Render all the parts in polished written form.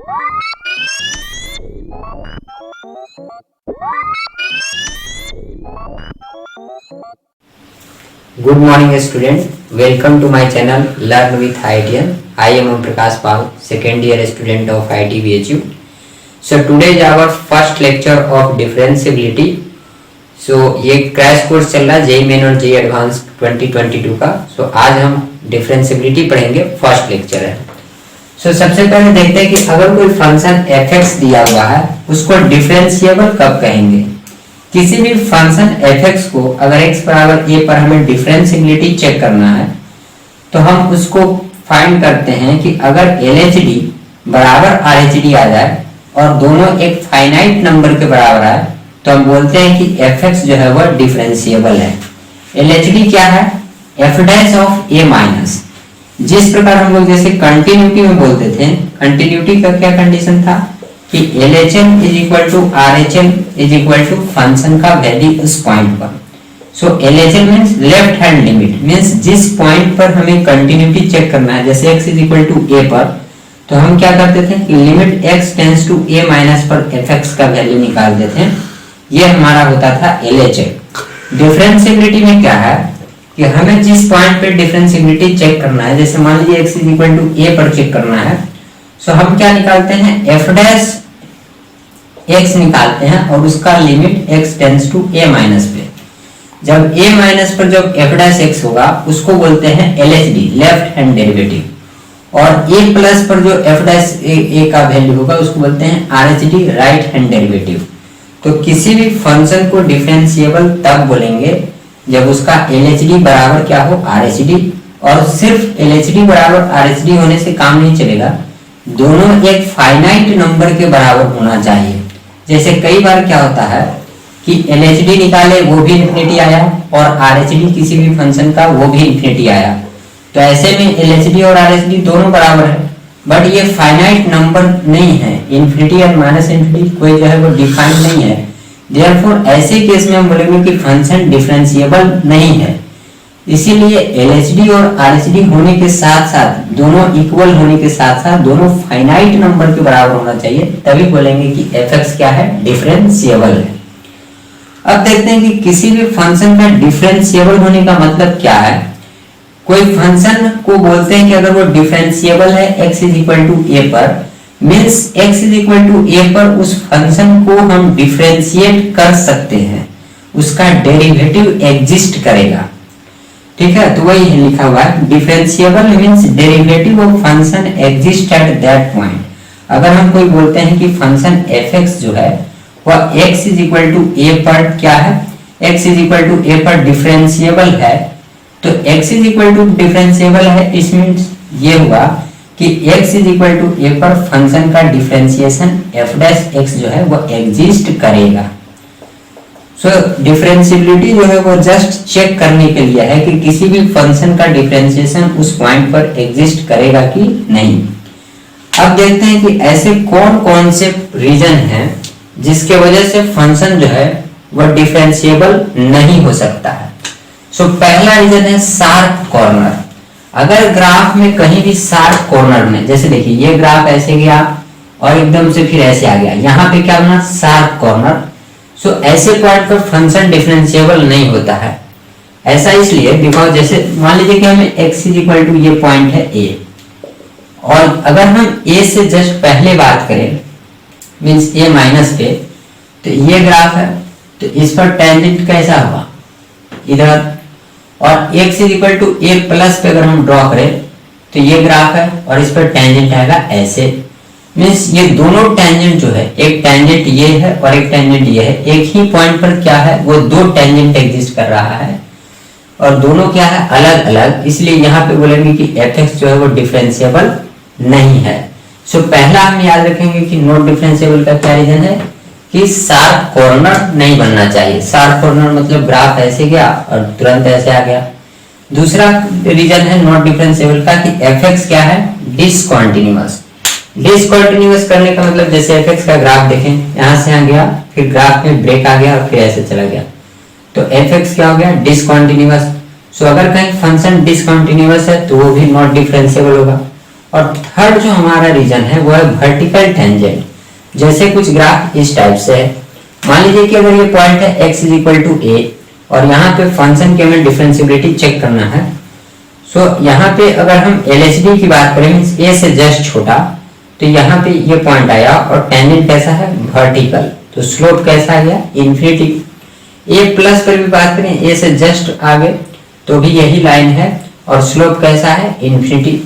Good morning student, welcome to my channel Learn with IITian. I am Om Prakash Pal, second year student of IIT BHU. So today is our first lecture of differentiability. So ये crash course चल रहा है JEE main और JEE advance 2022 का. So आज हम differentiability पढ़ेंगे, first lecture है. So सबसे पहले देखते हैं कि अगर कोई फंक्शन f(x) दिया हुआ है उसको डिफरेंशिएबल कब कहेंगे. किसी भी फंक्शन f(x) को अगर x बराबर a पर हमें डिफरेंशिएबिलिटी चेक करना है तो हम उसको फाइंड करते हैं कि अगर LHD बराबर RHD आ जाए और दोनों एक फाइनाइट नंबर के बराबर आए तो हम बोलते हैं कि f(x) जो है वह डिफरेंशिएबल है. LHD क्या है? f' of a minus. जिस प्रकार हम लोग जैसे कंटिन्यूटी में बोलते थे, कंटिन्यूटी का क्या कंडीशन था कि LHM is equal to RHM is equal to function का वैल्यू उस पॉइंट पर. So LHM means left hand limit, means जिस पॉइंट पर हमें कंटिन्यूटी चेक करना है, जैसे x is equal to a पर, तो हम क्या करते थे कि limit x tends to a minus पर fx का वैल्यू निकाल देते हैं. ये हमारा होता था LHM. डिफरेंशिएबिलिटी में क्या है कि हमें जिस पॉइंट पे डिफरेंशिएबिलिटी चेक करना है, जैसे मान लीजिए x is equal to a पर चेक करना है, सो हम क्या निकालते हैं f' x निकालते हैं और उसका limit x tends to a minus पे. जब a माइनस पर जब f' होगा उसको बोलते हैं LHD, लेफ्ट हैंड डेरिवेटिव, और a प्लस पर जो f' का वैल्यू होगा उसको बोलते हैं RHD, राइट हैंड डेरिवेटिव. तो किसी भी फंक्शन को डिफरेंशिएबल तब बोलेंगे जब उसका LHD बराबर क्या हो, RHD. और सिर्फ LHD बराबर RHD होने से काम नहीं चलेगा, दोनों एक फाइनाइट नंबर के बराबर होना चाहिए. जैसे कई बार क्या होता है कि LHD निकाले वो भी इंफिनिटी आया और RHD किसी भी फंक्शन का वो भी इंफिनिटी आया, तो ऐसे में LHD और RHD दोनों बराबर है, बट ये फाइनाइट नंबर नहीं है. इंफिनिटी और माइनस इंफिनिटी कोई जो है वो डिफाइंड नहीं है. देयरफॉर ऐसे केस में हम बोलेंगे कि फंक्शन डिफरेंशिएबल नहीं है. इसीलिए LHD और RHD होने के साथ साथ, दोनों इक्वल होने के साथ साथ दोनों फाइनाइट नंबर के बराबर होना चाहिए, तभी बोलेंगे कि f(x) क्या है, डिफरेंशिएबल है. अब देखते हैं कि किसी भी फंक्शन का डिफरेंशिएबल होने का मतलब क्या है. कोई फंक्शन को बोलते हैं कि अगर वो डिफरेंशिएबल है x is equal to a पर, means x is equal to a पर उस फंक्शन को हम डिफरेंशिएट कर सकते हैं, उसका डेरिवेटिव एग्जिस्ट करेगा. ठीक है, तो वही लिखा हुआ है differentiable means derivative of function exist at that point. अगर हम कोई बोलते हैं कि फंक्शन f(x) जो है वह x is equal to a पर क्या है, x is equal to a पर डिफरेंशिएबल है, तो x is equal to differentiable है, इस मींस ये हुआ कि x is equal to a पर फंक्शन का डिफरेंशिएशन f' जो है वो एग्जिस्ट करेगा. सो डिफरेंशिएबिलिटी जो है वो जस्ट चेक करने के लिए है कि किसी भी फंक्शन का डिफरेंशिएशन उस पॉइंट पर एग्जिस्ट करेगा कि नहीं. अब देखते हैं कि ऐसे कौन कौन से रीजन हैं जिसके वजह से फंक्शन जो है वह डिफरेंशिएबल नहीं हो सकता है. सो पहला रीजन है शार्प कॉर्नर. अगर ग्राफ में कहीं भी शार्प कॉर्नर में, जैसे देखिए ये ग्राफ ऐसे गया और एकदम से फिर ऐसे आ गया, यहाँ पे क्या बना, शार्प कॉर्नर. सो ऐसे पॉइंट पर फंक्शन डिफरेंशिएबल नहीं होता है. ऐसा इसलिए बिकॉज जैसे मान लीजिए कि हमें x इज इक्वल टू ये पॉइंट है a, और अगर हम a से जस्ट पहले बात करें मींस a माइनस पे, तो ये ग्राफ है, तो इस पर टेंजेंट कैसा होगा इधर, और x is equal to a plus पे अगर हम ड्रॉ करें तो ये ग्राफ है और इस पर टेंजेंट आएगा ऐसे. मींस ये दोनों टेंजेंट जो है, एक टेंजेंट ये है और एक टेंजेंट ये है, एक ही पॉइंट पर क्या है वो दो टेंजेंट एग्जिस्ट कर रहा है और दोनों क्या है, अलग अलग. इसलिए यहाँ पे बोलेंगे कि f(x) जो है वो डिफरेंशिएबल नहीं है. सो पहला हम याद रखेंगे कि नॉट डिफरेंशिएबल का क्या रीजन है कि शार्प कॉर्नर नहीं बनना चाहिए. शार्प कॉर्नर मतलब ग्राफ ऐसे गया और तुरंत ऐसे आ गया. दूसरा रीजन है नॉट डिफरेंशिएबल का कि f(x) क्या है, डिसकंटीन्यूअस. डिसकंटीन्यूअस करने का मतलब जैसे f(x) का ग्राफ देखें, यहाँ से आ गया, फिर ग्राफ में ब्रेक आ गया और फिर ऐसे चला गया, तो f(x) क्या हो गया, डिसकंटीन्यूअस. सो अगर कहीं फंक्शन डिसकंटीन्यूअस है तो वो भी नॉट डिफरेंशिएबल होगा. और थर्ड जो हमारा रीजन है वो है वर्टिकल टेंजेंट। जैसे कुछ ग्राफ इस टाइप से है, मान लीजिए कि अगर ये पॉइंट है x इज इक्वल टू ए और यहाँ पे फंक्शन की हमें डिफरेंशिएबिलिटी चेक करना है। सो यहाँ पे अगर हम LHD की बात करें मींस ए से जस्ट छोटा, तो यहाँ पे ये पॉइंट आया और टेंजेंट कैसा है वर्टिकल, तो स्लोप कैसा आ गया इन्फिनिटी। ए प्लस पर भी बात करें ए से जस्ट आगे तो भी यही लाइन है और स्लोप कैसा है इन्फिनिटी।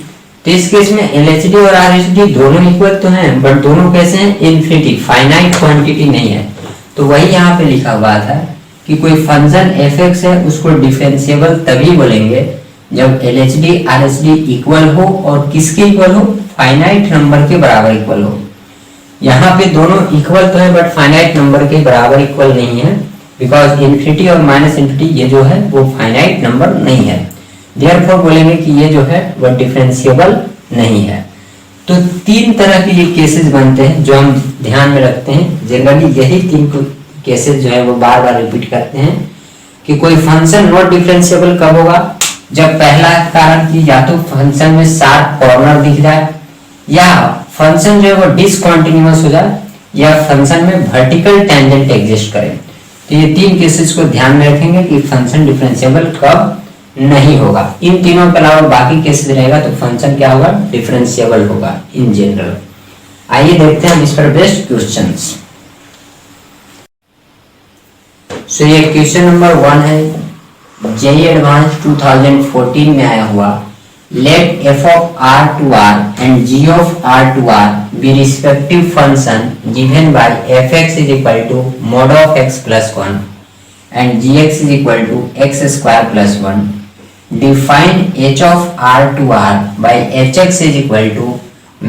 तो इस केस में LHD और RHD दोनों इक्वल तो हैं बट दोनों कैसे हैं इन्फिनिटी, फाइनाइट क्वांटिटी नहीं है। तो वही यहाँ पे लिखा हुआ था कि कोई फंक्शन fx है उसको डिफरेंशिएबल तभी बोलेंगे जब LHD RHD इक्वल हो और किसके इक्वल हो, फाइनाइट नंबर के बराबर इक्वल हो। यहाँ पे दोनों इक्वल तो है बट फाइनाइट नंबर के बराबर इक्वल नहीं है, बिकॉज इन्फिनिटी और माइनस इन्फिनिटी ये जो है वो फाइनाइट नंबर नहीं है। देयरफॉर बोलेंगे कि ये जो है वो डिफरेंशिएबल नहीं है। तो तीन तरह के ये केसेस बनते हैं जो हम ध्यान में रखते हैं। जनरली यही तीन केसेस जो है वो बार बार रिपीट करते हैं कि कोई फंक्शन नॉट डिफरेंशिएबल कब होगा, जब पहला कारण कि या तो फंक्शन में शार्प कॉर्नर दिख जाए, या फंक्शन जो है वो डिसकंटीन्यूअस हो जाए, या फंक्शन में वर्टिकल टेंजेंट एग्जिस्ट करे। तो ये तीन केसेस को ध्यान में रखेंगे कि फंक्शन डिफरेंशिएबल कब नहीं होगा। इन तीनों के अलावा बाकी केसेस रहेगा तो फंक्शन क्या होगा डिफरेंशिएबल होगा इन जनरल। आइए देखते हैं हम इस पर बेस्ड क्वेश्चंस। सो ये क्वेश्चन नंबर 1 है जेईई एडवांस 2014 में आया हुआ। Let f of r to r and g of r to r be respective function given by fx is equal to mod of x plus 1 and gx is equal to x square plus 1. Define h of r to r by hx is equal to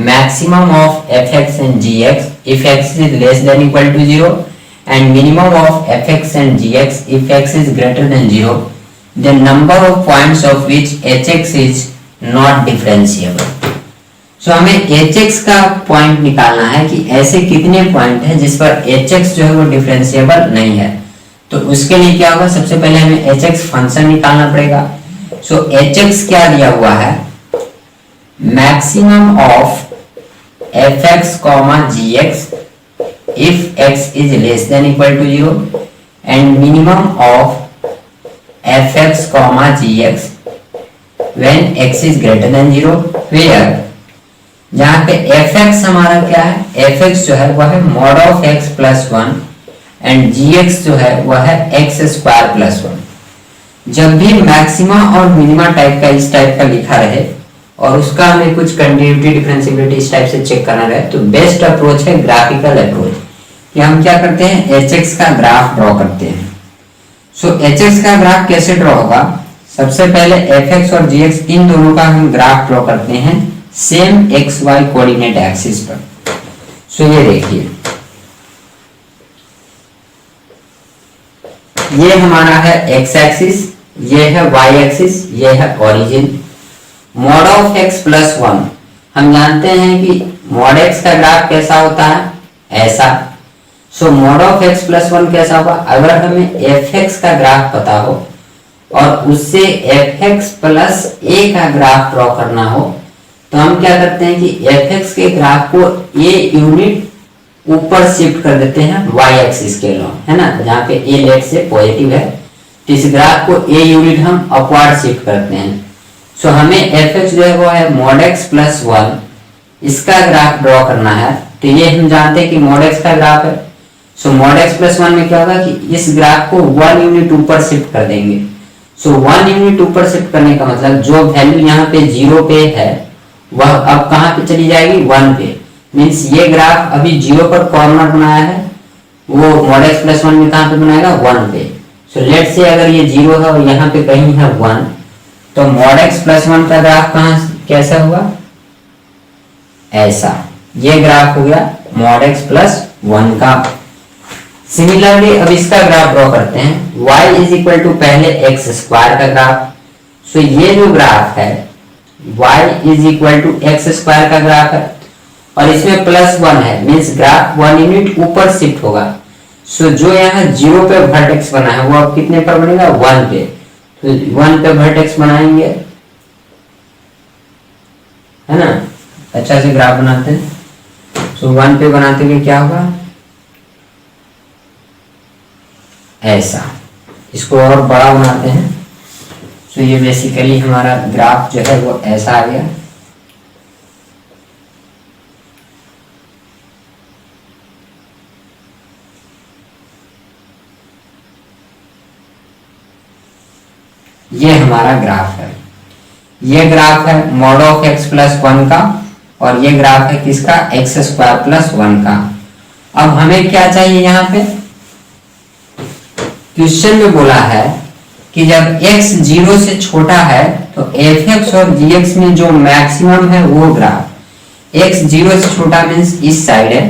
maximum of fx and gx if x is less than equal to 0 and minimum of fx and gx if x is greater than 0. The number of points of which hx is not differentiable. So हमें hx का point निकालना है कि ऐसे कितने point हैं जिस पर hx जो है वो डिफरेंशिएबल नहीं है। तो उसके लिए क्या होगा, सबसे पहले हमें hx फंक्शन निकालना पड़ेगा। सो hx क्या दिया हुआ है, maximum of fx gx if x is less than equal to 0 and minimum of fx gx when x is greater than 0 where जहां पे fx हमारा क्या है, fx जो है वह है mod of x plus 1 and gx जो है वह है x स्क्वायर प्लस 1। जब भी मैक्सिमा और मिनिमा टाइप का इस टाइप का लिखा रहे और उसका हमें कुछ कंटिन्यूटी डिफरेंशिएबिलिटी इस टाइप से चेक करना रहे तो बेस्ट अप्रोच है ग्राफिकल अप्रोच, कि हम क्या करते हैं hx का ग्राफ ड्रॉ करते हैं। सो hx का ग्राफ कैसे ड्रॉ होगा, सबसे पहले fx और gx इन दोनों का हम ग्राफ ड्रॉ करते हैं सेम xy कोऑर्डिनेट एक्सिस पर। सो ये देखिए, ये हमारा है x एक्सिस, ये है y एक्सिस, ये है origin. Mod of x plus 1 हम जानते हैं कि मॉड x का ग्राफ कैसा होता है, ऐसा। सो मॉड ऑफ x प्लस 1 कैसा होगा, अगर हमें fx का ग्राफ पता हो और उससे fx प्लस a का ग्राफ ड्रॉ करना हो तो हम क्या करते हैं कि fx के ग्राफ को a यूनिट ऊपर शिफ्ट कर देते हैं y एक्सिस के लॉन्ग, है ना, जहाँ पे a लेट से पॉजिटिव है तो इस ग्राफ को a यूनिट हम अपवर्ड शिफ्ट करते हैं। सो हमें fx जो है वो है mod x प्लस 1, इसका ग्राफ ड्रॉ करना है तो ये हम जानते हैं कि mod x का ग्राफ है। सो mod x प्लस 1 में क्या होगा कि इस ग्राफ को 1 यूनिट ऊपर शिफ्ट कर देंगे। सो 1 यूनिट ऊपर शिफ्ट करने का मतलब जो वैल्यू यहाँ पे 0 पे है वह अब कहाँ पे चली जाएगी, 1 पे। मीन्स ये ग्राफ अभी 0 पर कॉर्नर बनाया है, वो mod x प्लस 1 में कहाँ पे बनाएगा, 1 पे। सो लेट से अगर ये 0 है और यहाँ पे कहीं है 1 तो mod x प्लस 1 का ग्राफ कहाँ कैसा हुआ, ऐसा। ये ग्राफ हो गया mod x प्लस 1 का। सिमिलरली अब इसका ग्राफ ड्रॉ करते हैं, y इज इक्वल टू पहले x स्क्वायर का ग्राफ। सो ये जो ग्राफ है y is equal to x square का ग्राफ है और इसमें प्लस 1 है, मीन्स ग्राफ 1 यूनिट ऊपर शिफ्ट होगा। सो जो यहाँ 0 पे वर्टेक्स बना है वो अब कितने पर बनेगा, 1 पे। तो 1 पे वर्टेक्स बनाएंगे, है ना, अच्छा से ग्राफ बनाते हैं। सो 1 पे बनाते हुए क्या होगा, ऐसा। इसको और बड़ा बनाते हैं। सो ये बेसिकली हमारा ग्राफ जो है वो ऐसा आ गया। ये हमारा ग्राफ है। ये ग्राफ है मॉड ऑफ x प्लस 1 का, और ये ग्राफ है किसका, एक्स स्क्वायर प्लस 1 का। अब हमें क्या चाहिए, यहाँ पे क्वेश्चन में बोला है कि जब x 0 से छोटा है तो fx और gx में जो मैक्सिमम है वो ग्राफ, x 0 से छोटा मीन्स इस साइड है,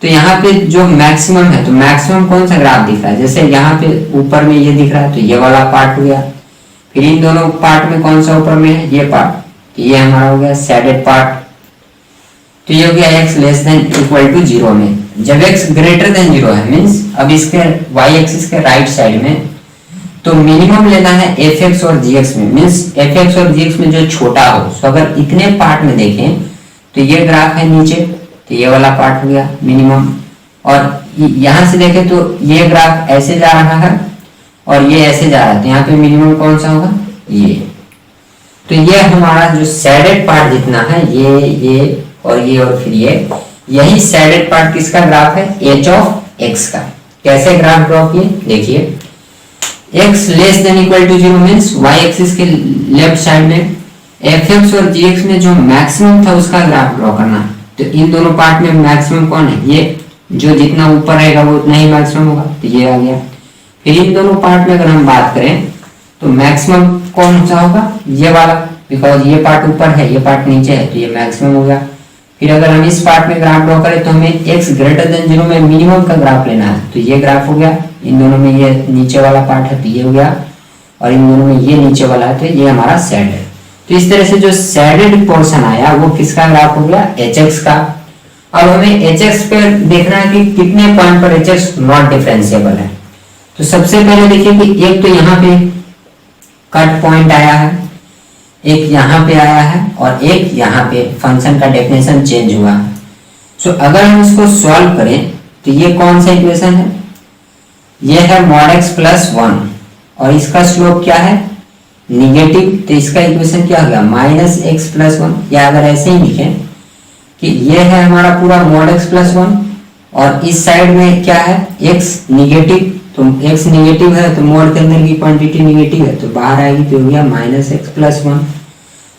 तो यहाँ पे जो मैक्सिमम है, तो मैक्सिमम कौन सा ग्राफ दिख रहा है, जैसे यहाँ पे ऊपर में ये दिख रहा है तो ये वाला पार्ट हो गया। फिर इन दोनों पार्ट में कौन सा ऊपर में है, ये पार्ट, तो ये हमारा हो गया शेडेड पार्ट। तो ये हो गया x less than equal to 0 में। जब x ग्रेटर देन 0 है मींस अब इसके y एक्सिस के राइट साइड में, तो मिनिमम लेना है fx और gx में, मींस fx और gx में जो छोटा हो। तो अगर इतने पार्ट में देखें तो ये ग्राफ है नीचे, तो ये वाला पार्ट हो गया मिनिमम, और यहां से देखें तो ये ग्राफ ऐसे जा रहा है और ये ऐसे जा रहा है, तो यहाँ पे मिनिमम कौन सा होगा, ये। तो ये हमारा जो शेडेड पार्ट जितना है, ये और फिर ये, यही शेडेड पार्ट किसका ग्राफ है, h ऑफ x का। कैसे ग्राफ ड्रॉ किए, देखिए x less than equal to 0 means y axis के लेफ्ट साइड में fx और gx में जो मैक्सिमम था उसका ग्राफ ड्रॉ करना। तो इन दोनों पार्ट में मैक्सिमम कौन है, ये जो जितना ऊपर रहेगा वो उतना ही मैक्सिमम होगा, तो ये आ गया। फिर इन दोनों पार्ट में अगर हम बात करें तो मैक्सिमम कौन सा होगा, ये वाला, बिकॉज ये पार्ट ऊपर है ये पार्ट नीचे है, तो ये मैक्सिमम हो गया। फिर अगर हम इस पार्ट में ग्राफ ड्रॉ करें तो हमें x ग्रेटर देन 0 में मिनिमम का ग्राफ लेना है, तो ये ग्राफ हो गया। इन दोनों में ये नीचे वाला पार्ट है तो ये हो गया, और इन दोनों में ये नीचे वाला है तो ये हमारा शेड है। तो इस तरह से जो शेडेड पोर्शन आया वो किसका ग्राफ हो गया, hx का। अब हमें hx पे देखना है कि कितने पॉइंट पर hx नॉट डिफरेंशिएबल है। तो सबसे पहले देखिए कि एक तो यहाँ पे कट पॉइंट आया है, एक यहाँ पे आया है, और एक यहाँ पे फंक्शन का डेफिनेशन चेंज हुआ। सो अगर हम इसको सॉल्व करें तो ये कौन सा इक्वेशन है, ये है mod x प्लस 1, और इसका स्लोप क्या है, निगेटिव, तो इसका इक्वेशन क्या हो गया, माइनस एक्स प्लस 1। या अगर ऐसे ही लिखें कि ये है हमारा पूरा mod x प्लस 1, और इस साइड में क्या है, x निगेटिव, तो x निगेटिव है तो मोड के अंदर की क्वांटिटी निगेटिव है, तो बाहर आएगी तो हो गया minus x plus 1।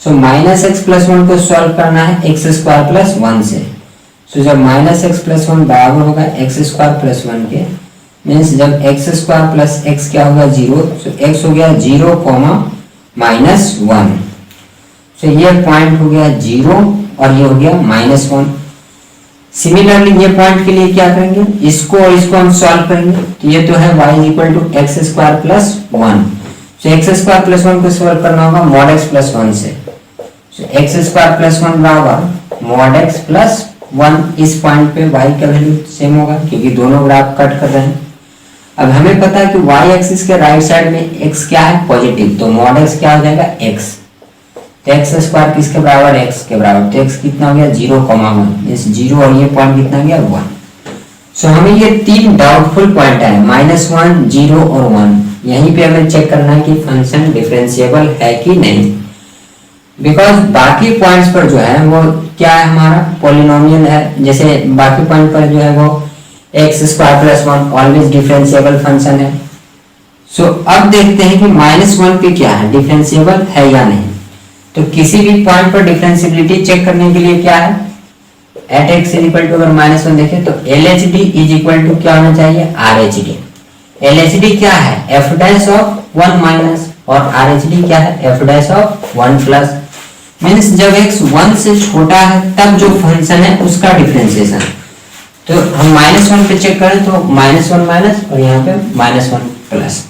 So minus x plus 1 को सॉल्व करना है एक्स स्क्वायर प्लस 1 से। सो जब माइनस एक्स प्लस 1 बराबर होगा एक्स स्क्वायर प्लस 1 के, मीन्स जब एक्स स्क्वायर प्लस एक्स क्या होगा 0, सो एक्स हो गया 0 माइनस 1। सो ये पॉइंट हो गया 0 और ये हो गया माइनस 1। सिमिलरली ये पॉइंट के लिए क्या करेंगे, इसको और इसको हम सॉल्व करेंगे, तो ये तो है y equal to x square plus 1। So x square plus 1 को सॉल्व करना होगा mod x प्लस 1 से। सो एक्स स्क्वायर प्लस 1 बराबर mod x प्लस 1। इस पॉइंट पे y का वैल्यू सेम होगा क्योंकि दोनों ग्राफ कट कर रहे हैं। अब हमें पता है कि y एक्सिस के राइट साइड में x क्या है, पॉजिटिव, तो mod x क्या हो जाएगा, x। तो एक्स स्क्वायर किसके बराबर, x के बराबर, तो x कितना हो गया 0,1, इस 0 और ये पॉइंट कितना गया 1। सो हमें ये तीन डाउटफुल पॉइंट है, -1, 0 और 1। यहीं पे हमें चेक करना है कि फंक्शन डिफरेंशिएबल है कि नहीं, बिकॉज बाकी पॉइंट्स पर जो है वो क्या है, हमारा पॉलिनोमियल है। जैसे बाकी पॉइंट पर जो है वो x square plus 1 always differentiable function है। सो अब देखते हैं कि -1 पे क्या है, डिफरेंशिएबल है या नहीं। तो किसी भी पॉइंट पर डिफरेंशिएबिलिटी चेक करने के लिए क्या है, एट एक्स इक्वल टू अगर -1 देखें तो LHD इज इक्वल टू क्या होना चाहिए, RH। LHD क्या है, f डैश ऑफ 1 माइनस, और RH क्या है, f dash of 1 plus. Means जब x 1 से छोटा है तब जो फंक्शन है उसका डिफरेंशिएशन। तो हम -1 पे चेक करें तो -1 माइनस और यहाँ पे -1 प्लस।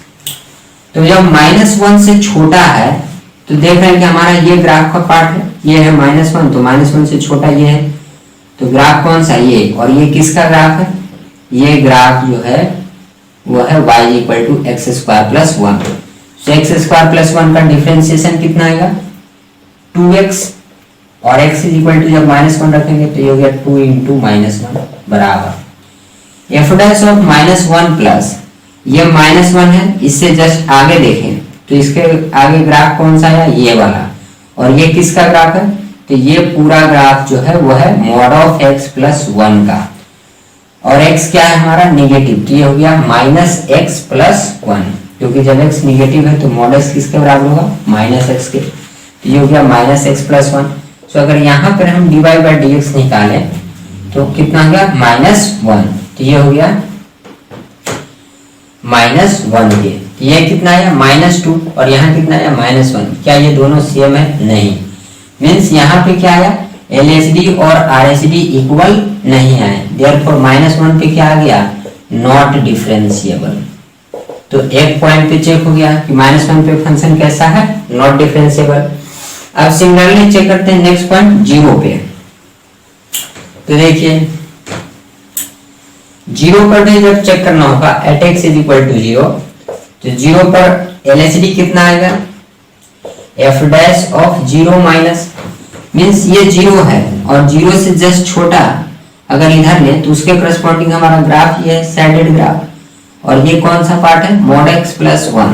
तो जब -1 से छोटा है तो देख रहे हैं कि हमारा ये ग्राफ का पार्ट है, ये है -1, तो -1 से छोटा ये है, तो ग्राफ कौन सा, ये। और ये किसका ग्राफ है, ये ग्राफ जो है वो है y equal to x square plus 1। तो एक्स स्क्वायर प्लस 1 का डिफरेंशिएशन कितना आएगा, 2x और x इज इक्वल टू जब -1 रखेंगे तो ये हो गया 2 इंटू -1 बराबर एफ डैश ऑफ -1 प्लस ये -1 है, इससे जस्ट आगे देखें तो इसके आगे ग्राफ कौन सा है, ये वाला, और ये किसका ग्राफ है, तो ये पूरा ग्राफ जो है वो है मॉड ऑफ x प्लस 1 का, और x क्या है हमारा निगेटिव, तो ये हो गया -x प्लस 1, क्योंकि जब x निगेटिव है तो मॉड x किसके बराबर होगा, -x के, तो ये हो गया -x प्लस 1। तो अगर यहाँ पर हम dy बाई dx निकालें तो कितना हो गया -1, तो ये हो गया -1 ये, ये कितना है -2 और यहाँ कितना है -1, क्या ये दोनों सेम है, नहीं, मीन्स यहाँ पे क्या आया LHD और RHD इक्वल नहीं आए, देयरफॉर -1 पे क्या आ गया, नॉट डिफरेंशिएबल। तो एक पॉइंट पे चेक हो गया कि -1 पे फंक्शन कैसा है, नॉट डिफरेंशिएबल। अब सिमिलरली चेक करते हैं नेक्स्ट पॉइंट 0 पे, तो देखिए 0 पर भी जब चेक करना होगा at x is equal to 0, तो 0 पर LHD कितना आएगा, f dash of 0 minus, means ये 0 है और 0 से जस्ट छोटा अगर इधर ले तो उसके करस्पॉन्डिंग हमारा ग्राफ ये है सैडेड ग्राफ, और ये कौन सा पार्ट है, मॉड x प्लस 1।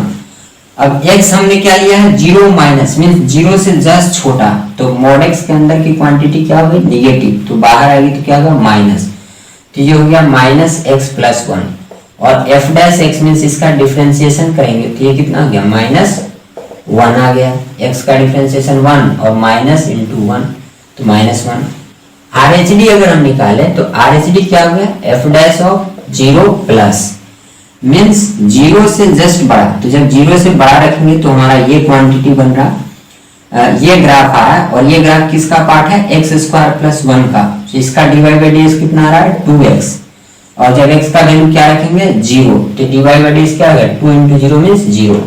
अब x हमने क्या लिया है 0 माइनस, मीन्स 0 से जस्ट छोटा, तो मॉड x के अंदर की क्वांटिटी क्या होगी, निगेटिव, तो बाहर आएगी तो क्या होगा माइनस, तो ये हो गया -x प्लस 1, और f डैश x मीन्स इसका डिफरेंशिएशन करेंगे तो ये कितना आ गया -1 आ गया, x का डिफरेंशिएशन 1 और माइनस इंटू 1 तो -1। RHD अगर हम निकाले तो RHD क्या हो गया, f dash of 0 plus, means 0 से जस्ट बड़ा, तो जब 0 से बड़ा रखेंगे तो हमारा ये क्वांटिटी बन रहा, ये ग्राफ आ रहा है, और ये ग्राफ किसका पार्ट है, x स्क्वायर प्लस 1 का, तो इसका डिवाइड बाई ds कितना आ रहा है 2x, और जब x का वैल्यू क्या रखेंगे 0, तो डिवाइड बाई ds क्या आ गया 2 इंटू 0 मीन्स 0,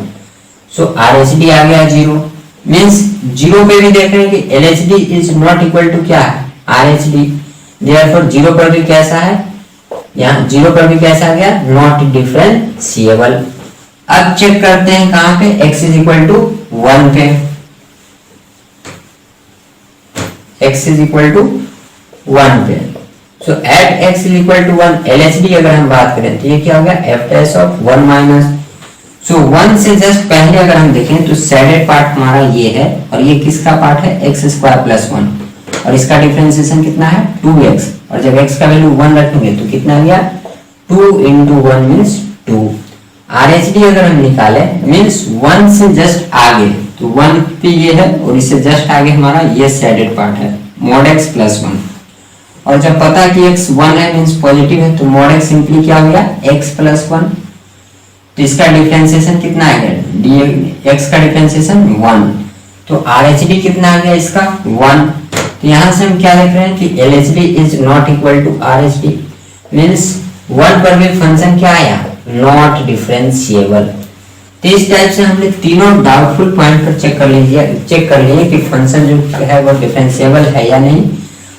सो RHD आ गया 0, मीन्स 0 पे भी देख रहे हैं कि LHD is not equal to क्या है RHD, देयरफॉर 0 पर भी कैसा है, यहाँ 0 पर भी कैसा आ गया, नॉट डिफरेंशिएबल। अब चेक करते हैं कहां पे, x इज इक्वल टू 1 पे, x इज इक्वल टू 1 पे, so at x is equal to 1 LHD अगर हम बात करें तो ये क्या हो गया f डैश ऑफ 1 माइनस, सो 1 से जस्ट पहले अगर हम देखें तो सैडेड पार्ट हमारा ये है, और ये किसका पार्ट है x स्क्वायर प्लस 1, और इसका डिफरेंशिएशन कितना है 2x, और जब x का वैल्यू 1 रखेंगे तो कितना आ गया 2 इंटू 1 मीन्स 2। RHD अगर हम निकाले मीन्स 1 से जस्ट आगे, तो 1 पे ये है और इससे जस्ट आगे हमारा ये सैडेड पार्ट है मॉड x प्लस 1, और जब पता कि x 1 है मीन्स पॉजिटिव है तो मॉड x सिंपली क्या हो गया x प्लस 1, तो इसका डिफरेंशिएशन कितना आ गया x का डिफरेंशिएशन 1, तो RHD कितना आ गया इसका 1। तो यहाँ से हम क्या देख रहे हैं कि LHD is not equal to RHD, means 1 पर भी फंक्शन क्या आया नॉट डिफरेंशिएबल। तो इस टाइप से हमने तीनों डाउटफुल पॉइंट पर चेक कर लिए कि फंक्शन जो है वो डिफरेंशिएबल है या नहीं।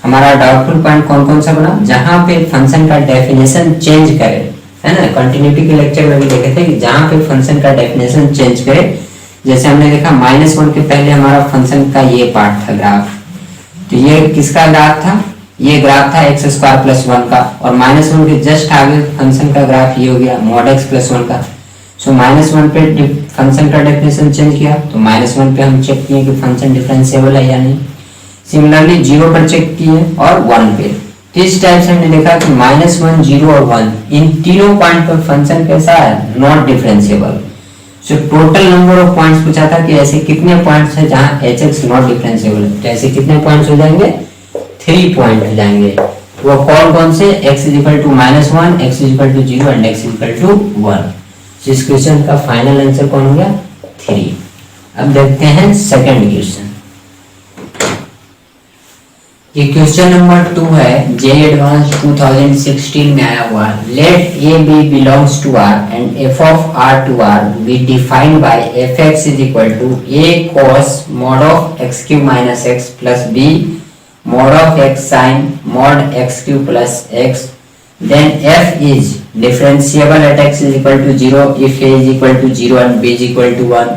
हमारा डाउटफुल पॉइंट कौन कौन सा बना, जहां पे फंक्शन का डेफिनेशन चेंज करे, है ना, कंटिन्यूटी के लेक्चर में भी देखे थे कि जहां पे फंक्शन का डेफिनेशन चेंज करे, जैसे हमने देखा -1 के पहले हमारा फंक्शन का ये पार्ट था ग्राफ, तो ये किसका ग्राफ था, ये ग्राफ था x स्क्वायर प्लस 1 का, और -1 के जस्ट आगे फंक्शन का ग्राफ ये हो गया मॉड x प्लस 1 का। सो -1 पे फंक्शन का डेफिनेशन चेंज किया तो -1 पे हम चेक किए कि फंक्शन डिफरेंशिएबल है या नहीं। सिमिलरली 0 पर चेक किए और 1 पे, तो इस टाइप से हमने देखा कि -1, 0 और 1 इन तीनों पॉइंट पर फंक्शन कैसा है not differentiable. So total number of points पूछा था कि ऐसे कितने पॉइंट्स है जहां hx नॉट डिफरेंशिएबल है, तो ऐसे कितने पॉइंट्स हो जाएंगे 3 पॉइंट हो जाएंगे। वो कौन कौन से, x is equal to -1, x is equal to 0 and x is equal to 1। इस क्वेश्चन का फाइनल आंसर कौन हो गया 3। अब देखते हैं सेकंड क्वेश्चन। ये क्वेश्चन नंबर 2 है, जे एडवांस 2016 में आया हुआ। Let a b belongs to R and f of R to R be defined by f x is equal to a cos mod of x cube minus x plus b mod of x sine mod x cube plus x, then f is differentiable at x is equal to 0 if a is equal to 0 and b is equal to 1।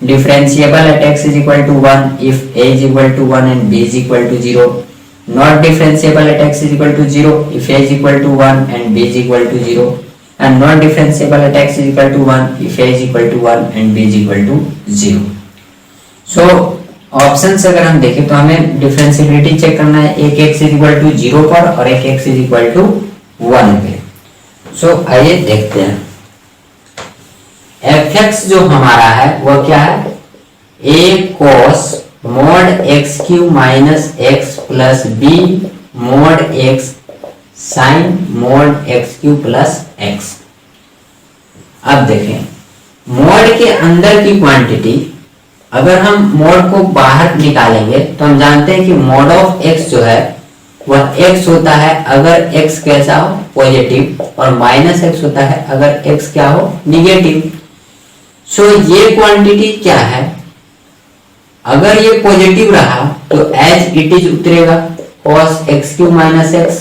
differentiable at x is equal to 1 if a is equal to 1 and b is equal to 0, not differentiable at x is equal to 0 if a is equal to 1 and b is equal to 0, and not differentiable at x is equal to 1 if a is equal to 1 and b is equal to 0. So option से अगर हम देखें तो हमें differentiability check करना है, एक x is equal to 0 पर और एक x इज इक्वल टू 1 पे। सो आइए देखते हैं fx जो हमारा है वह क्या है, a cos mod x Q minus x plus b mod x sin mod x Q plus x। अब देखें मोड के अंदर की क्वांटिटी, अगर हम मोड को बाहर निकालेंगे तो हम जानते हैं कि मोड ऑफ x जो है वह x होता है अगर x कैसा हो, पॉजिटिव, और माइनस x होता है अगर x क्या हो, निगेटिव। सो ये क्वांटिटी क्या है, अगर ये पॉजिटिव रहा तो एज इट इज उतरेगा cos x Q minus x,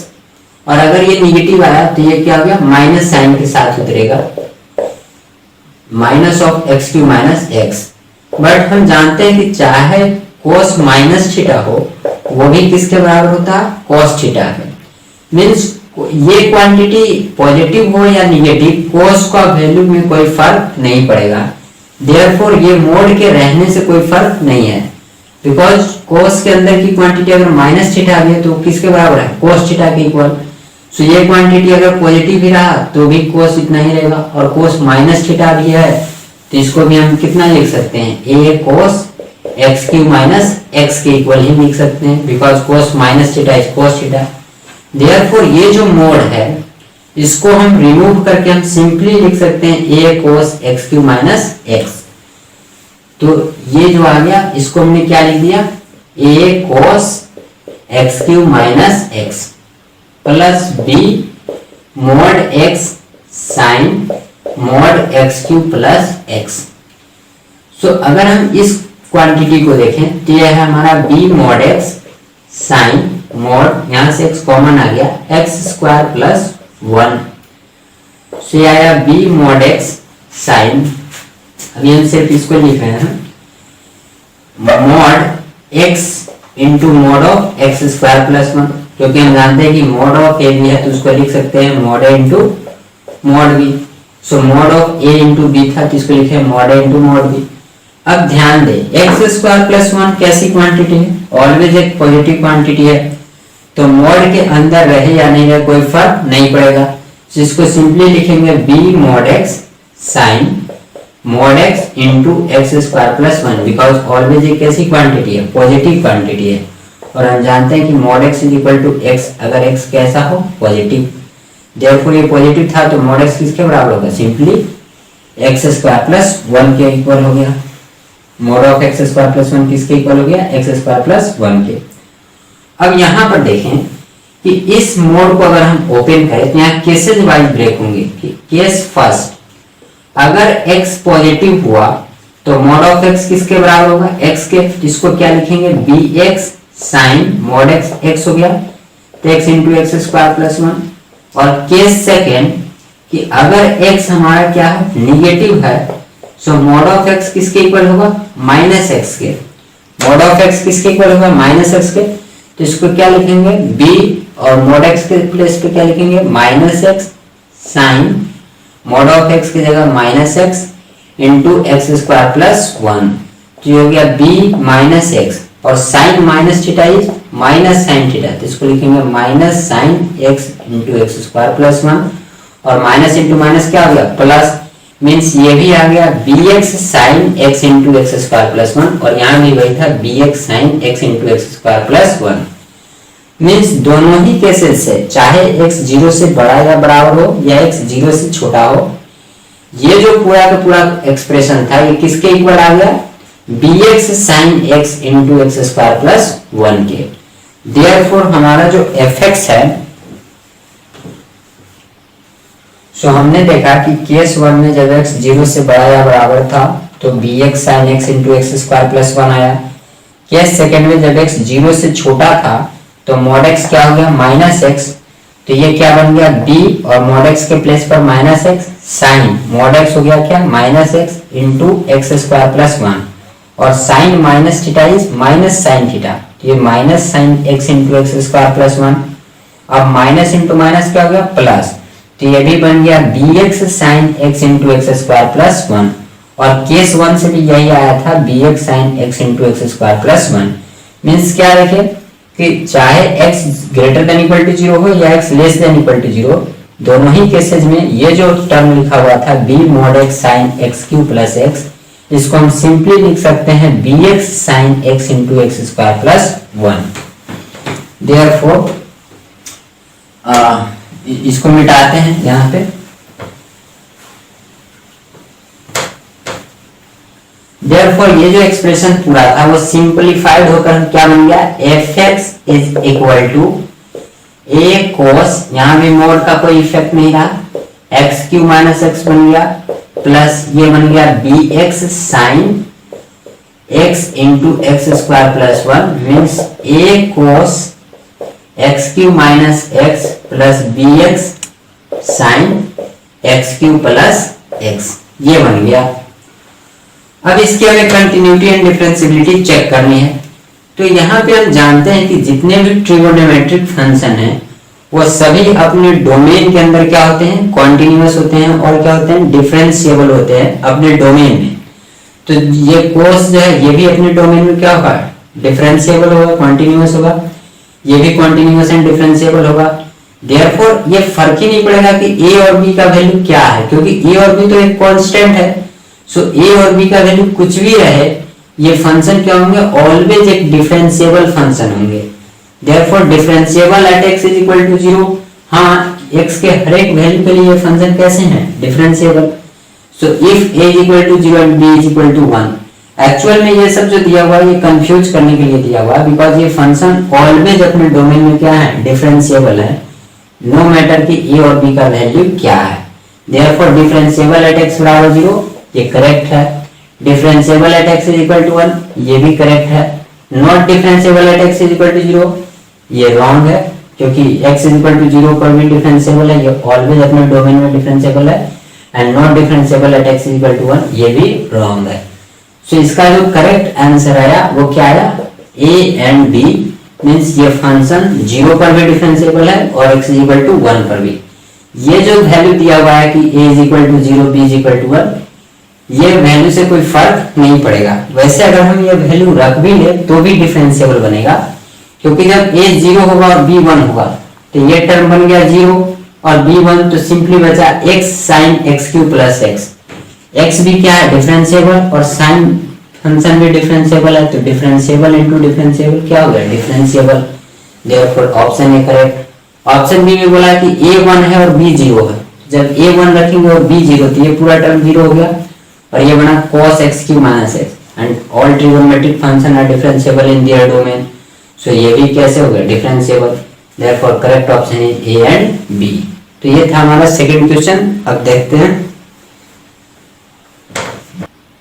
और अगर ये निगेटिव आया तो ये क्या हो गया, माइनस साइन के साथ उतरेगा, minus of x cube minus x. But हम जानते हैं कि चाहे cos माइनस थीटा हो वो भी किसके बराबर होता है, cos थीटा के। मींस ये क्वांटिटी पॉजिटिव हो या निगेटिव, cos का वैल्यू में कोई फर्क नहीं पड़ेगा। देयरफॉर ये मोड के रहने से कोई फर्क नहीं है, बिकॉज cos के अंदर की क्वांटिटी अगर माइनस थीटा आ गई तो किसके बराबर है, cos थीटा के इक्वल। सो ये क्वांटिटी अगर पॉजिटिव भी रहा तो भी cos इतना ही रहेगा, और cos माइनस थीटा भी है तो इसको भी हम कितना लिख सकते हैं, a cos x Q minus x के इक्वल ही लिख सकते हैं, because cos minus theta is cos theta. Therefore ये जो मोड है इसको हम रिमूव करके हम सिंपली लिख सकते हैं a cos x Q minus x। तो ये जो आ गया इसको हमने क्या लिख दिया, a cos x Q minus x plus b mod x sin mod x Q plus x। सो अगर हम इस क्वांटिटी को देखें तो यह है हमारा b mod x sin mod, यहां से x कॉमन आ गया, x स्क्वायर प्लस 1। सो यह आया b mod x sin, अभी हम सिर्फ इसको लिख रहे हैं, mod x into mode of x square plus 1, क्योंकि हम जानते हैं कि मोड ऑफ ए भी है तो उसको लिख सकते हैं mod a into mod b. So mod of a into b था तो इसको लिखे mod a into mod b. अब ध्यान दे एक्स स्क्वायर प्लस 1 कैसी क्वांटिटी है, ऑलवेज एक पॉजिटिव क्वांटिटी है, तो मोड के अंदर रहे या नहीं रहे कोई फर्क नहीं पड़ेगा। तो इसको सिंपली लिखेंगे b mod x sin mod x into x square plus 1, because always एक कैसी क्वांटिटी है, पॉजिटिव क्वांटिटी है, और हम जानते हैं कि mod x is equal to x अगर x कैसा हो, पॉजिटिव। देयरफॉर ये पॉजिटिव था तो mod x किसके बराबर होगा, सिंपली एक्स स्क्वायर प्लस 1 के इक्वल हो गया। Mode of x square plus 1 किसके इक्वल हो गया, एक्स स्क्वायर प्लस 1 के। अब यहां पर देखें कि इस मोड को अगर हम ओपन करें तो यहाँ केसेस वाइज ब्रेक होंगे। केस फर्स्ट, अगर x पॉजिटिव हुआ तो मोड ऑफ x किसके बराबर होगा, x के, इसको क्या लिखेंगे bx sin mod x हो गया, तो x into x square plus 1। और केस सेकेंड कि अगर x हमारा क्या है, निगेटिव है, सो मोड ऑफ x किसके इक्वल होगा, माइनस x के। मोड ऑफ x किसके इक्वल होगा, माइनस x के, तो इसको क्या लिखेंगे b, और मोड x के प्लेस पे क्या लिखेंगे minus x sin mod of x की जगह minus x into x square plus 1। तो ये हो गया b माइनस एक्स, और sine minus theta is minus sine theta, तो इसको लिखेंगे minus sine x into x square plus 1, और माइनस इंटू माइनस क्या हो गया प्लस, मीन्स ये भी आ गया bx sine x into x square plus 1, और यहाँ भी वही था bx sine x into x square plus 1। Means दोनों ही केसेस से, चाहे x 0 से बड़ा या बराबर हो या x 0 से छोटा हो, ये जो पूरा का पूरा एक्सप्रेशन था ये किसके इक्वल आ गया, bx sin x into x square plus 1 के। देयरफॉर हमारा जो fx है, सो हमने देखा कि केस 1 में जब x 0 से बड़ा या बराबर था तो bx sin x into x square plus 1 आया। केस सेकेंड में जब x 0 से छोटा था तो mod x क्या हो गया, माइनस एक्स, तो ये क्या बन गया b, और mod x के प्लेस पर minus x sine mod x हो गया क्या minus x into x square plus one, और sine minus theta is minus sine theta, तो ये minus sine x into x square plus one. अब माइनस इंटू माइनस क्या हो गया प्लस, तो ये भी बन गया B x sine x into x square plus one, और केस वन से भी यही आया था B x sine x into x square plus one. Means क्या रखे कि चाहे x greater than equal to zero हो या x less than equal to zero, दोनों ही केसेस में ये जो टर्म लिखा हुआ था b mod x sine x cube plus x, इसको हम सिंपली लिख सकते हैं bx sine x into x square plus one. Therefore इसको मिटाते हैं यहाँ पे, देयरफॉर ये जो एक्सप्रेशन पूरा था वो सिंपलीफाइड होकर क्या बन गया fx is equal to a cos, यहाँ भी मोड का कोई इफेक्ट नहीं रहा, एक्स क्यू माइनस एक्स बन गया प्लस ये बन गया B x sine x into x square plus one, means a cos x cube minus x plus b x sine x cube plus x, ये बन गया। अब इसकी हमें कंटिन्यूटी एंड डिफरेंशियबिलिटी चेक करनी है। तो यहाँ पे हम जानते हैं कि जितने भी ट्रिगोनोमेट्रिक फंक्शन हैं वो सभी अपने डोमेन के अंदर क्या होते हैं कॉन्टिन्यूअस होते हैं, और क्या होते हैं डिफरेंशिएबल होते हैं अपने डोमेन में। तो ये कोस जो है ये भी अपने डोमेन में क्या होगा डिफरेंशिएबल होगा, कॉन्टिन्यूअस होगा, ये भी कॉन्टिन्यूअस एंड डिफरेंशिएबल होगा। देयरफॉर ये फर्क ही नहीं पड़ेगा कि a और b का वैल्यू क्या है, क्योंकि a और b तो एक कांस्टेंट है। सो a और b का वैल्यू कुछ भी रहे, ये फंक्शन क्या होंगे ऑलवेज एक डिफरेंशिएबल फंक्शन होंगे। Therefore differentiable at x is equal to zero, हाँ x के हर एक वैल्यू के लिए ये फंक्शन कैसे हैं differentiable. So if a is equal to zero and b is equal to one, actual में ये सब जो दिया हुआ है ये कंफ्यूज करने के लिए दिया हुआ है, बिकॉज ये फंक्शन ऑलवेज अपने डोमेन में क्या है डिफरेंशिएबल है, नो मैटर कि a और b का वैल्यू क्या है। देयरफॉर डिफरेंशिएबल एट x बराबर जीरो, ये करेक्ट है। Differentiable at x is equal to one, ये भी करेक्ट है। Not differentiable at x is equal to zero, ये रॉन्ग है, क्योंकि x is equal to zero पर भी डिफरेंशिएबल है, ये ऑलवेज अपने डोमेन में डिफरेंशिएबल है। And not differentiable at x is equal to one, ये भी रॉन्ग है। सो इसका जो करेक्ट आंसर आया वो क्या आया a एंड b, मींस ये फंक्शन जीरो पर भी डिफरेंशिएबल है और x is equal to one पर भी। ये जो वैल्यू दिया हुआ है कि a is equal to zero b is equal to one, ये वैल्यू से कोई फर्क नहीं पड़ेगा। वैसे अगर हम ये वैल्यू रख भी ले तो भी डिफरेंशिएबल बनेगा, क्योंकि जब a जीरो होगा और b वन होगा तो ये टर्म बन गया जीरो और b वन, तो सिंपली बचा x sine x cube plus x. x भी क्या है डिफरेंशिएबल और साइन फंक्शन भी डिफरेंशिएबल है, तो डिफरेंशिएबल इनटू डिफरेंशिएबल क्या हो गया differentiable. Therefore option A correct. Option B में बोला कि a वन है और b जीरो है, जब a वन रखेंगे और b जीरो तो ये पूरा टर्म जीरो हो गया और ये बना cos x Q minus x. And all trigonometric function are differentiable in their domain, so ये भी कैसे हो गया differentiable. Therefore correct option is A and B. तो ये था हमारा सेकंड क्वेश्चन। अब देखते हैं।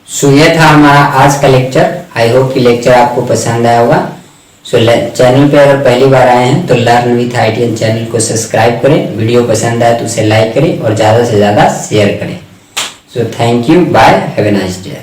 सो ये था हमारा आज का लेक्चर। आई होप कि लेक्चर आपको पसंद आया होगा। सो चैनल पे अगर पहली बार आए हैं तो लर्न विथ आईटीएन चैनल को सब्सक्राइब करें, वीडियो पसंद आए तो उसे लाइक करें और ज़्यादा से ज़्यादा शेयर करें। So thank you, bye, have a nice day.